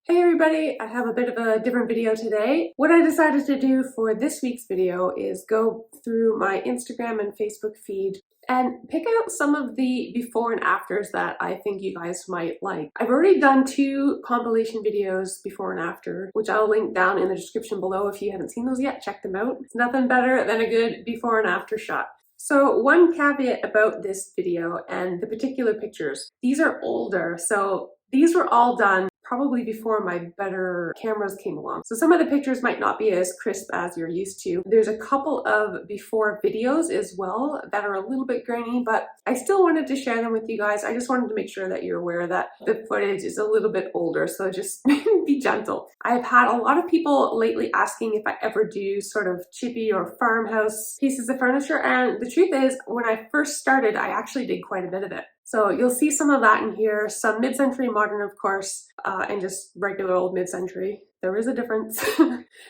Hey everybody, I have a bit of a different video today. What I decided to do for this week's video is go through my Instagram and Facebook feed and pick out some of the before and afters that I think you guys might like. I've already done 2 compilation videos before and after, which I'll link down in the description below. If you haven't seen those yet, check them out. It's nothing better than a good before and after shot. So one caveat about this video and the particular pictures, these are older, so these were all done probably before my better cameras came along. So some of the pictures might not be as crisp as you're used to. There's a couple of before videos as well that are a little bit grainy, but I still wanted to share them with you guys. I just wanted to make sure that you're aware that the footage is a little bit older, so just be gentle. I've had a lot of people lately asking if I ever do sort of chippy or farmhouse pieces of furniture, and the truth is, when I first started, I actually did quite a bit of it. So you'll see some of that in here, some mid-century modern, of course, and just regular old mid-century. There is a difference.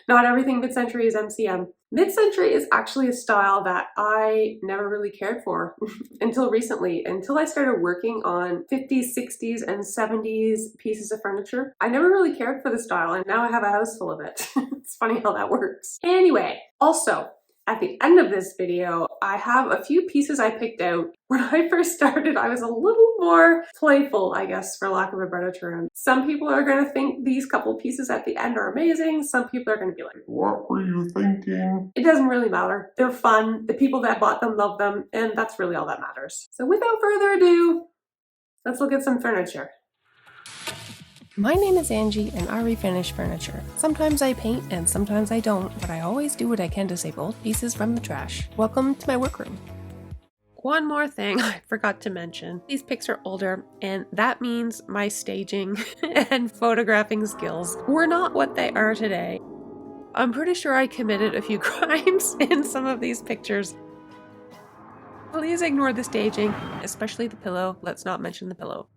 Not everything mid-century is MCM. Mid-century is actually a style that I never really cared for until recently, until I started working on 50s, 60s, and 70s pieces of furniture. I never really cared for the style, and now I have a house full of it. It's funny how that works. Anyway, also, at the end of this video, I have a few pieces I picked out. When I first started, I was a little more playful, I guess, for lack of a better term. Some people are going to think these couple pieces at the end are amazing. Some people are going to be like, what were you thinking? It doesn't really matter. They're fun. The people that bought them love them, and that's really all that matters. So without further ado, let's look at some furniture. My name is Angie and I refinish furniture. Sometimes I paint and sometimes I don't, but I always do what I can to save old pieces from the trash. Welcome to my workroom. One more thing I forgot to mention. These pics are older, and that means my staging and photographing skills were not what they are today. I'm pretty sure I committed a few crimes in some of these pictures. Please ignore the staging, especially the pillow. Let's not mention the pillow.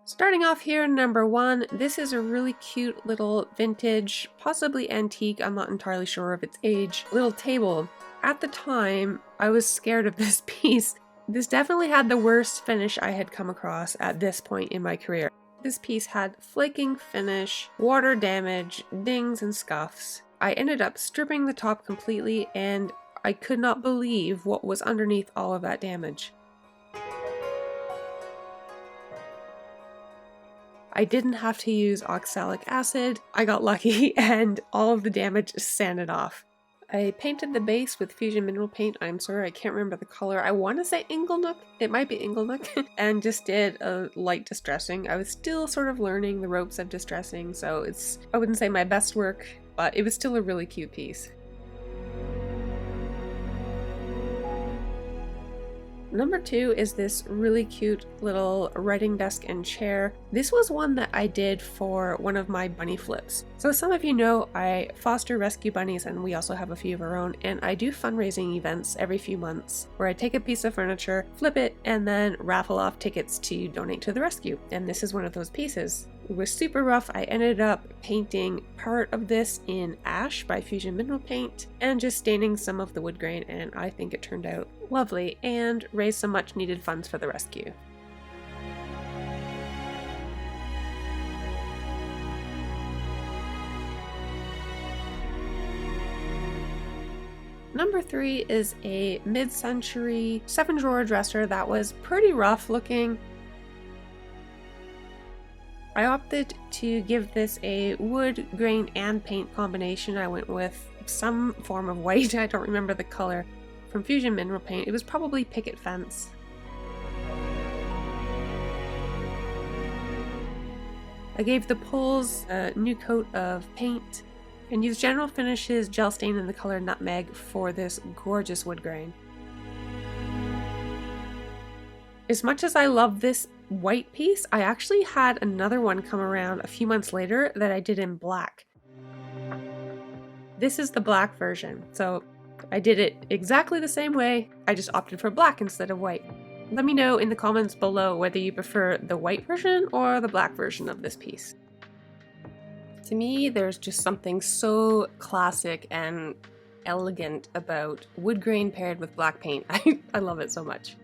Starting off here, number 1, this is a really cute little vintage, possibly antique, I'm not entirely sure of its age, little table. At the time, I was scared of this piece. This definitely had the worst finish I had come across at this point in my career. This piece had flaking finish, water damage, dings and scuffs. I ended up stripping the top completely, and I could not believe what was underneath all of that damage. I didn't have to use oxalic acid. I got lucky and all of the damage sanded off. I painted the base with Fusion Mineral Paint. I'm sorry, I can't remember the color. I want to say Inglenook. It might be Inglenook. And just did a light distressing. I was still sort of learning the ropes of distressing, so I wouldn't say my best work, but it was still a really cute piece. Number 2 is this really cute little writing desk and chair. This was one that I did for one of my bunny flips. So some of you know I foster rescue bunnies, and we also have a few of our own, and I do fundraising events every few months where I take a piece of furniture, flip it, and then raffle off tickets to donate to the rescue. And this is one of those pieces. It was super rough. I ended up painting part of this in ash by Fusion Mineral Paint and just staining some of the wood grain, and I think it turned out lovely and raised some much needed funds for the rescue. Number 3 is a mid-century 7-drawer dresser that was pretty rough looking. I opted to give this a wood, grain, and paint combination. I went with some form of white, I don't remember the color, from Fusion Mineral Paint. It was probably picket fence. I gave the poles a new coat of paint and used General Finishes gel stain in the color Nutmeg for this gorgeous wood grain. As much as I love this white piece, I actually had another one come around a few months later that I did in black. This is the black version, so I did it exactly the same way. I just opted for black instead of white. Let me know in the comments below whether you prefer the white version or the black version of this piece. To me, there's just something so classic and elegant about wood grain paired with black paint. I love it so much.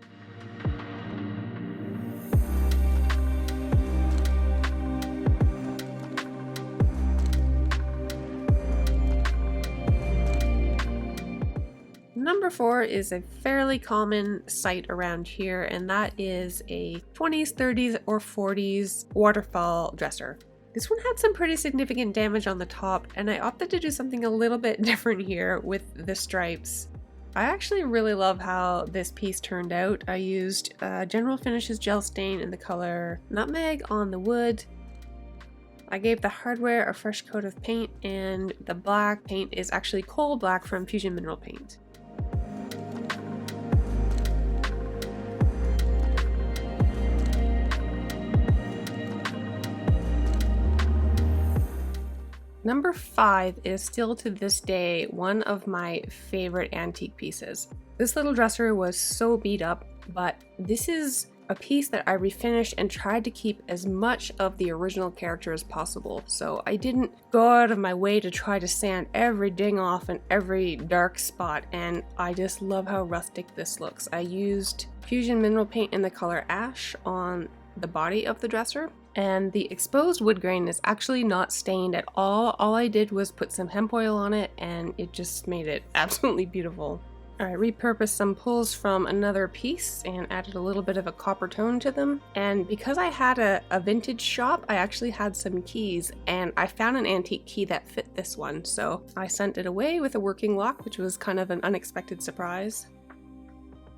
Number 4 is a fairly common sight around here, and that is a 20s, 30s, or 40s waterfall dresser. This one had some pretty significant damage on the top, and I opted to do something a little bit different here with the stripes. I actually really love how this piece turned out. I used General Finishes gel stain in the color Nutmeg on the wood. I gave the hardware a fresh coat of paint, and the black paint is actually coal black from Fusion Mineral Paint. Number 5 is still to this day one of my favorite antique pieces. This little dresser was so beat up, but this is a piece that I refinished and tried to keep as much of the original character as possible. So I didn't go out of my way to try to sand every ding off and every dark spot, and I just love how rustic this looks. I used Fusion Mineral Paint in the color Ash on the body of the dresser, and the exposed wood grain is actually not stained at all. All I did was put some hemp oil on it, and it just made it absolutely beautiful. I repurposed some pulls from another piece and added a little bit of a copper tone to them. And because I had a vintage shop, I actually had some keys, and I found an antique key that fit this one. So I sent it away with a working lock, which was kind of an unexpected surprise.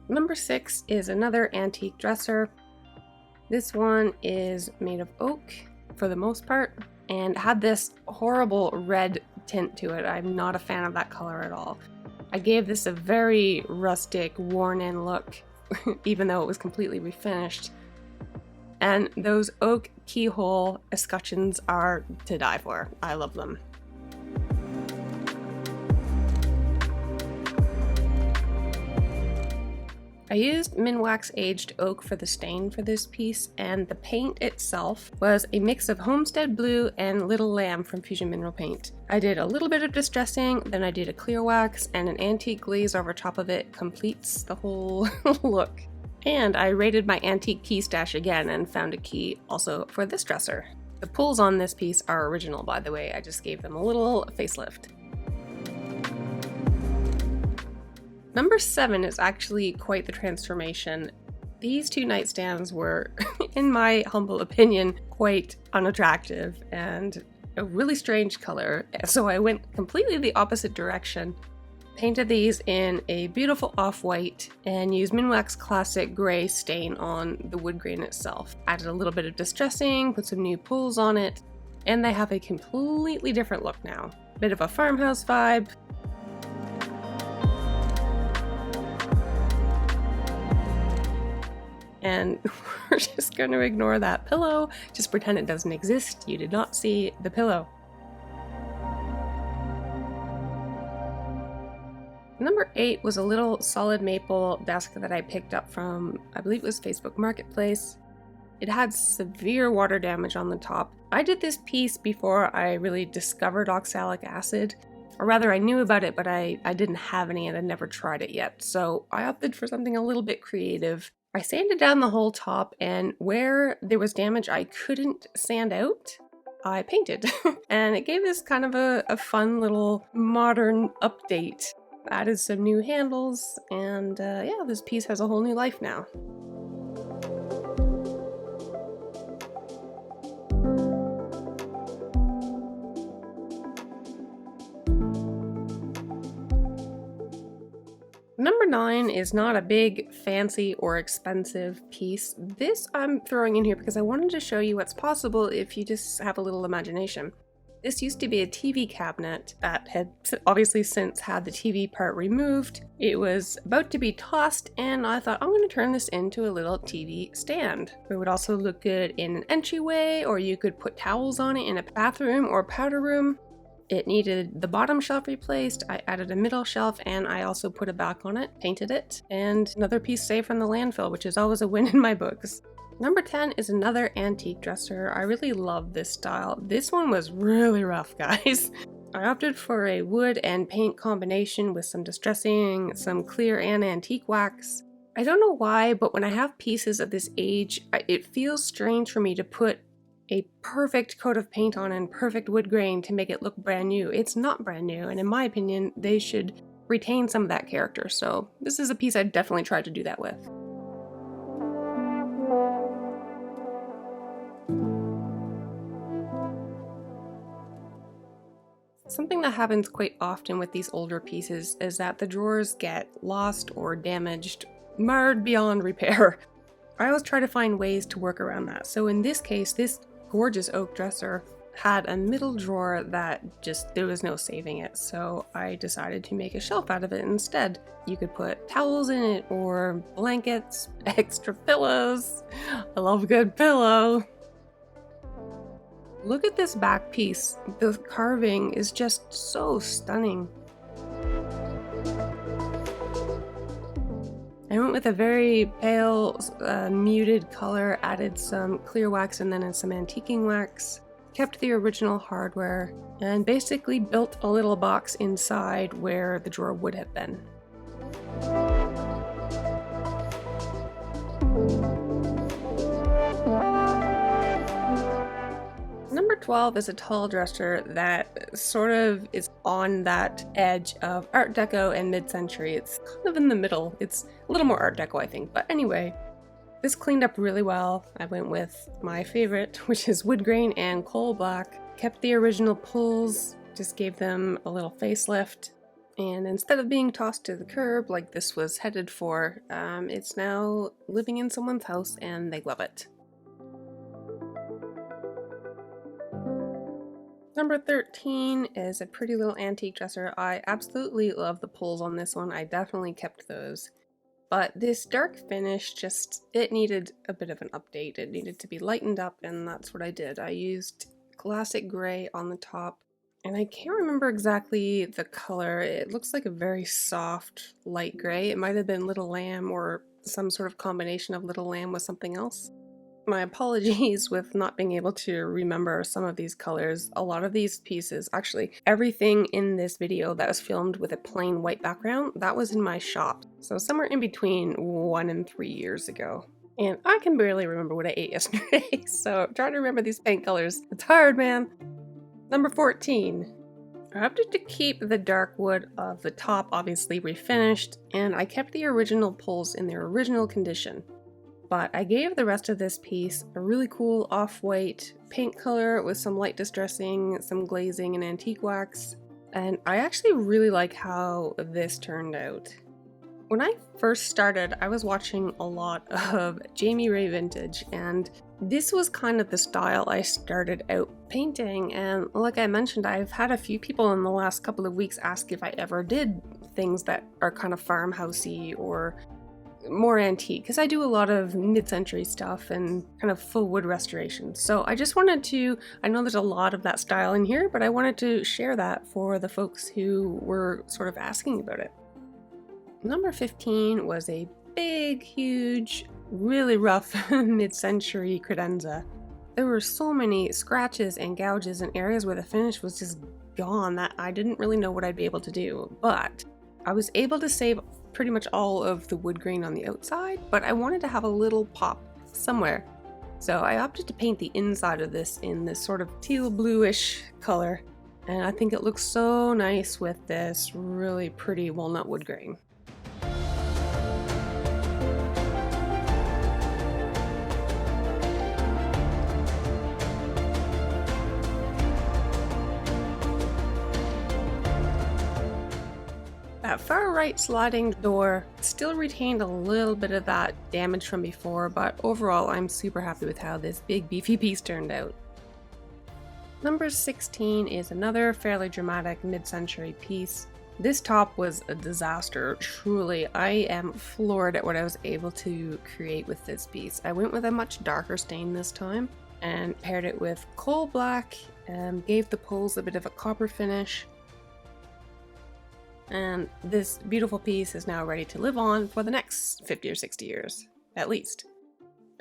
Number 6 is another antique dresser. This one is made of oak for the most part and had this horrible red tint to it. I'm not a fan of that color at all. I gave this a very rustic, worn-in look, even though it was completely refinished. And those oak keyhole escutcheons are to die for. I love them. I used Minwax aged oak for the stain for this piece, and the paint itself was a mix of Homestead Blue and Little Lamb from Fusion Mineral Paint. I did a little bit of distressing, then I did a clear wax, and an antique glaze over top of it completes the whole look. And I raided my antique key stash again and found a key also for this dresser. The pulls on this piece are original, by the way. I just gave them a little facelift. Number 7 is actually quite the transformation. These two nightstands were, in my humble opinion, quite unattractive and a really strange color, so I went completely the opposite direction. Painted these in a beautiful off-white and used Minwax Classic Gray stain on the wood grain itself. Added a little bit of distressing, put some new pulls on it, and they have a completely different look now. Bit of a farmhouse vibe. And we're just going to ignore that pillow. Just pretend it doesn't exist. You did not see the pillow. Number 8 was a little solid maple desk that I picked up from, I believe it was Facebook Marketplace. It had severe water damage on the top. I did this piece before I really discovered oxalic acid. Or rather, I knew about it, but I didn't have any and I'd never tried it yet. So I opted for something a little bit creative. I sanded down the whole top, and where there was damage I couldn't sand out, I painted. And it gave this kind of a fun little modern update. Added some new handles, and yeah, this piece has a whole new life now. Number 9 is not a big, fancy, or expensive piece. This I'm throwing in here because I wanted to show you what's possible if you just have a little imagination. This used to be a TV cabinet that had obviously since had the TV part removed. It was about to be tossed, and I thought, I'm going to turn this into a little TV stand. It would also look good in an entryway, or you could put towels on it in a bathroom or powder room. It needed the bottom shelf replaced. I added a middle shelf, and I also put a back on it, painted it, and another piece saved from the landfill, which is always a win in my books. Number 10 is another antique dresser. I really love this style. This one was really rough, guys. I opted for a wood and paint combination with some distressing, some clear and antique wax. I don't know why, but when I have pieces of this age, it feels strange for me to put a perfect coat of paint on and perfect wood grain to make it look brand new. It's not brand new, and in my opinion, they should retain some of that character. So this is a piece I definitely tried to do that with. Something that happens quite often with these older pieces is that the drawers get lost or damaged, marred beyond repair. I always try to find ways to work around that. So in this case, this gorgeous oak dresser had a middle drawer that there was no saving it. So I decided to make a shelf out of it instead. You could put towels in it or blankets, extra pillows. I love a good pillow. Look at this back piece. The carving is just so stunning. I went with a very pale, muted color, added some clear wax and then some antiquing wax, kept the original hardware, and basically built a little box inside where the drawer would have been. Number 12 is a tall dresser that sort of is on that edge of Art Deco and mid-century. It's kind of in the middle. It's a little more Art Deco, I think. But anyway, this cleaned up really well. I went with my favorite, which is wood grain and coal black. Kept the original pulls, just gave them a little facelift. And instead of being tossed to the curb like this was headed for, it's now living in someone's house and they love it. Number 13 is a pretty little antique dresser. I absolutely love the pulls on this one. I definitely kept those. But this dark finish it needed a bit of an update. It needed to be lightened up, and that's what I did. I used classic gray on the top, and I can't remember exactly the color. It looks like a very soft light gray. It might have been Little Lamb or some sort of combination of Little Lamb with something else. My apologies with not being able to remember some of these colors. A lot of these pieces, actually everything in this video that was filmed with a plain white background, that was in my shop. So somewhere in between 1 and 3 years ago. And I can barely remember what I ate yesterday, so trying to remember these paint colors, it's hard, man. Number 14. I opted to keep the dark wood of the top obviously refinished, and I kept the original pulls in their original condition. But I gave the rest of this piece a really cool off-white paint color with some light distressing, some glazing and antique wax. And I actually really like how this turned out. When I first started, I was watching a lot of Jamie Ray Vintage, and this was kind of the style I started out painting. And like I mentioned, I've had a few people in the last couple of weeks ask if I ever did things that are kind of farmhousey or more antique, because I do a lot of mid-century stuff and kind of full wood restoration. So I just wanted to, I know there's a lot of that style in here, but I wanted to share that for the folks who were sort of asking about it. Number 15 was a big, huge, really rough mid-century credenza. There were so many scratches and gouges and areas where the finish was just gone that I didn't really know what I'd be able to do, but I was able to save pretty much all of the wood grain on the outside, but I wanted to have a little pop somewhere. So I opted to paint the inside of this in this sort of teal bluish color, and I think it looks so nice with this really pretty walnut wood grain. That far right sliding door still retained a little bit of that damage from before, but overall I'm super happy with how this big beefy piece turned out. Number 16 is another fairly dramatic mid-century piece. This top was a disaster, truly. I am floored at what I was able to create with this piece. I went with a much darker stain this time and paired it with coal black and gave the pulls a bit of a copper finish. And this beautiful piece is now ready to live on for the next 50 or 60 years, at least.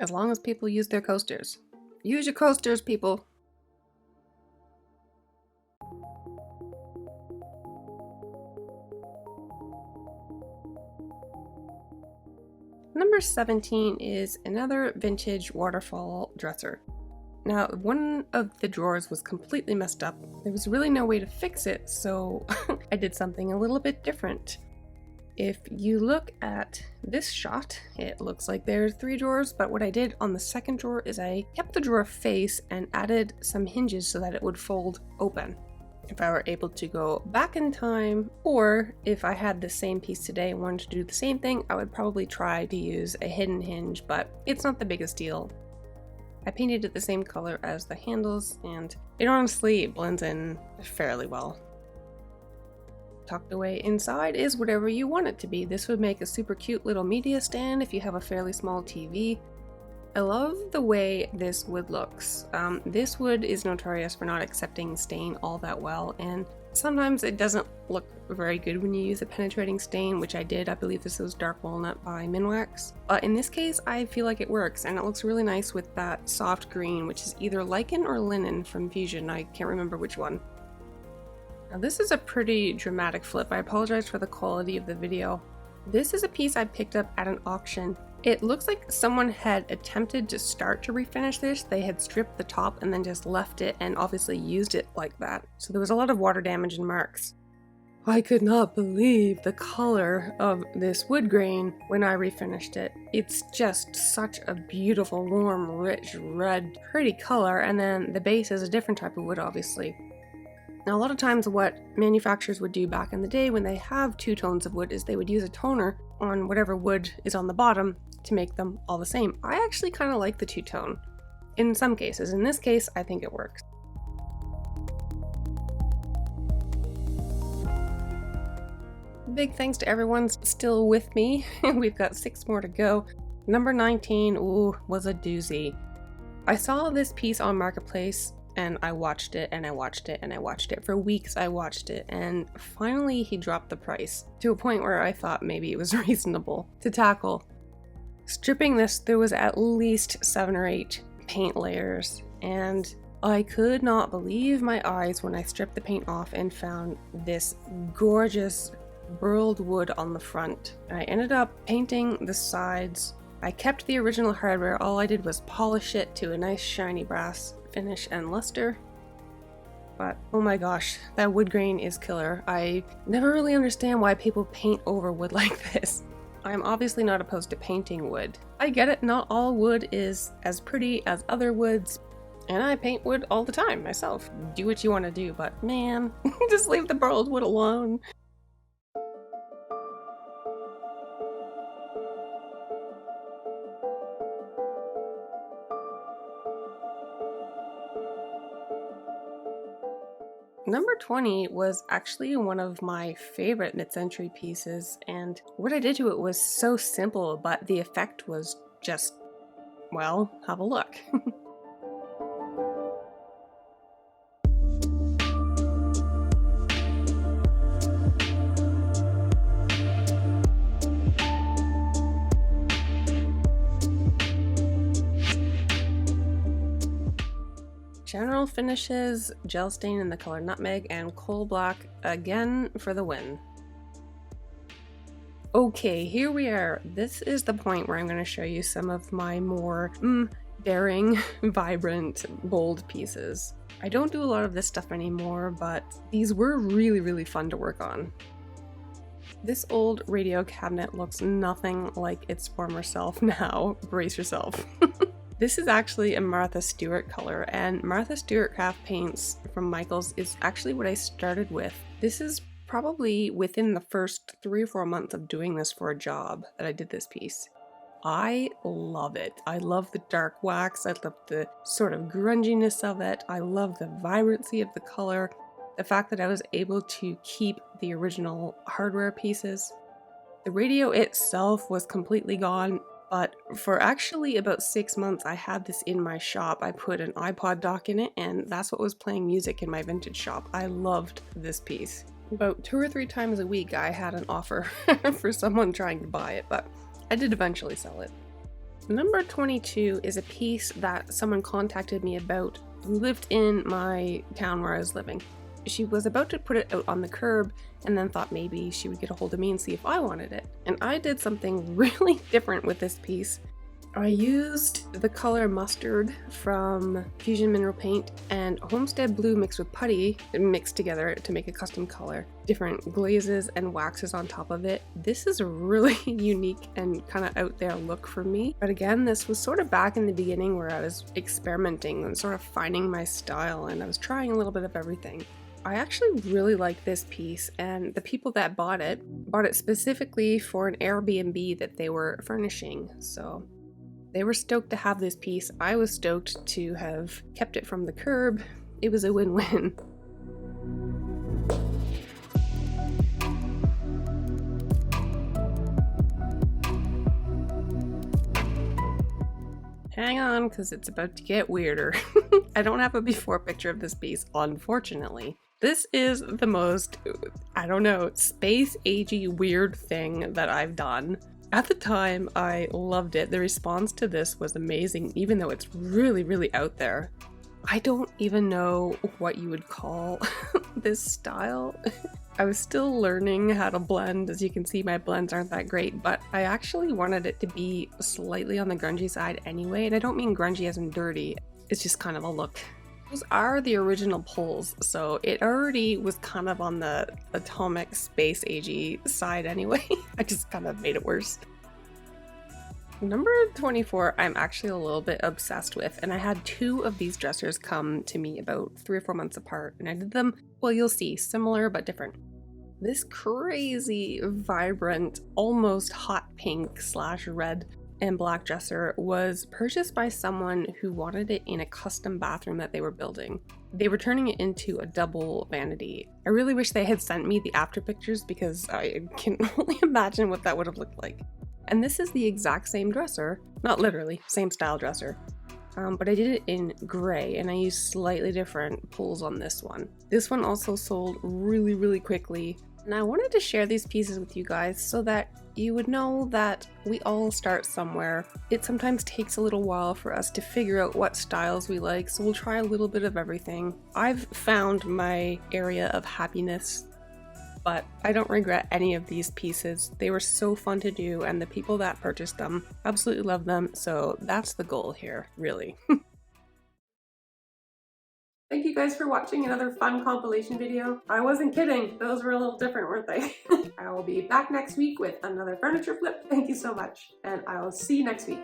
As long as people use their coasters. Use your coasters, people! Number 17 is another vintage waterfall dresser. Now, one of the drawers was completely messed up. There was really no way to fix it, so I did something a little bit different. If you look at this shot, it looks like there's 3 drawers, but what I did on the second drawer is I kept the drawer face and added some hinges so that it would fold open. If I were able to go back in time, or if I had the same piece today and wanted to do the same thing, I would probably try to use a hidden hinge, but it's not the biggest deal. I painted it the same color as the handles, and it honestly blends in fairly well. Tucked away inside is whatever you want it to be. This would make a super cute little media stand if you have a fairly small TV. I love the way this wood looks. This wood is notorious for not accepting stain all that well, and sometimes it doesn't look very good when you use a penetrating stain, which I did. I believe this was Dark Walnut by Minwax. But in this case, I feel like it works, and it looks really nice with that soft green, which is either lichen or linen from Fusion. I can't remember which one. Now this is a pretty dramatic flip. I apologize for the quality of the video. This is a piece I picked up at an auction. It looks like someone had attempted to start to refinish this. They had stripped the top and then just left it and obviously used it like that. So there was a lot of water damage and marks. I could not believe the color of this wood grain when I refinished it. It's just such a beautiful, warm, rich, red, pretty color, and then the base is a different type of wood, obviously. Now, a lot of times what manufacturers would do back in the day when they have 2 tones of wood is they would use a toner on whatever wood is on the bottom to make them all the same. I actually kind of like the 2-tone in some cases. In this case, I think it works. Big thanks to everyone still with me. We've got 6 more to go. Number 19, ooh, was a doozy. I saw this piece on Marketplace and I watched it and I watched it and I watched it. For weeks I watched it, and finally he dropped the price to a point where I thought maybe it was reasonable to tackle. Stripping this, there was at least 7 or 8 paint layers, and I could not believe my eyes when I stripped the paint off and found this gorgeous burled wood on the front. I ended up painting the sides. I kept the original hardware. All I did was polish it to a nice shiny brass finish and luster. But oh my gosh, that wood grain is killer. I never really understand why people paint over wood like this. I'm obviously not opposed to painting wood. I get it, not all wood is as pretty as other woods, and I paint wood all the time myself. Do what you want to do, but man, just leave the burled wood alone. Number 20 was actually one of my favorite mid-century pieces, and what I did to it was so simple, but the effect was just, well, have a look. General finishes, gel stain in the color nutmeg, and coal black again for the win. Okay, here we are. This is the point where I'm going to show you some of my more daring, vibrant, bold pieces. I don't do a lot of this stuff anymore, but these were really fun to work on. This old radio cabinet looks nothing like its former self now. Brace yourself. This is actually a Martha Stewart color, and Martha Stewart craft paints from Michaels is actually what I started with. This is probably within the first 3 or 4 months of doing this for a job that I did this piece. I love it. I love the dark wax. I love the sort of grunginess of it. I love the vibrancy of the color. The fact that I was able to keep the original hardware pieces. The radio itself was completely gone. But for actually about 6 months, I had this in my shop. I put an iPod dock in it, and that's what was playing music in my vintage shop. I loved this piece. About 2 or 3 times a week, I had an offer for someone trying to buy it, but I did eventually sell it. Number 22 is a piece that someone contacted me about who lived in my town where I was living. She was about to put it out on the curb and then thought maybe she would get a hold of me and see if I wanted it. And I did something really different with this piece. I used the color mustard from Fusion Mineral Paint and Homestead Blue mixed with putty mixed together to make a custom color. Different glazes and waxes on top of it. This is a really unique and kind of out there look for me. But again, this was sort of back in the beginning where I was experimenting and sort of finding my style, and I was trying a little bit of everything. I actually really like this piece, and the people that bought it specifically for an Airbnb that they were furnishing. So they were stoked to have this piece. I was stoked to have kept it from the curb. It was a win-win. Hang on, because it's about to get weirder. I don't have a before picture of this piece, unfortunately. This is the most, I don't know, space-agey weird thing that I've done. At the time, I loved it. The response to this was amazing, even though it's really, really out there. I don't even know what you would call this style. I was still learning how to blend. As you can see, my blends aren't that great, but I actually wanted it to be slightly on the grungy side anyway, and I don't mean grungy as in dirty. It's just kind of a look. Those are the original pulls, so it already was kind of on the atomic space agey side anyway. I just kind of made it worse. Number 24 I'm actually a little bit obsessed with, and I had two of these dressers come to me about 3 or 4 months apart, and I did them, well, you'll see, similar but different. This crazy, vibrant, almost hot pink / red and black dresser was purchased by someone who wanted it in a custom bathroom that they were building. They were turning it into a double vanity. I really wish they had sent me the after pictures because I can only imagine what that would have looked like. And this is the exact same dresser, not literally, same style dresser, but I did it in gray and I used slightly different pulls on this one. This one also sold really, really quickly. And I wanted to share these pieces with you guys so that you would know that we all start somewhere. It sometimes takes a little while for us to figure out what styles we like, so we'll try a little bit of everything. I've found my area of happiness, but I don't regret any of these pieces. They were so fun to do, and the people that purchased them absolutely love them, so that's the goal here, really. Thank you guys for watching another fun compilation video. I wasn't kidding, those were a little different, weren't they? I will be back next week with another furniture flip. Thank you so much, and I will see you next week.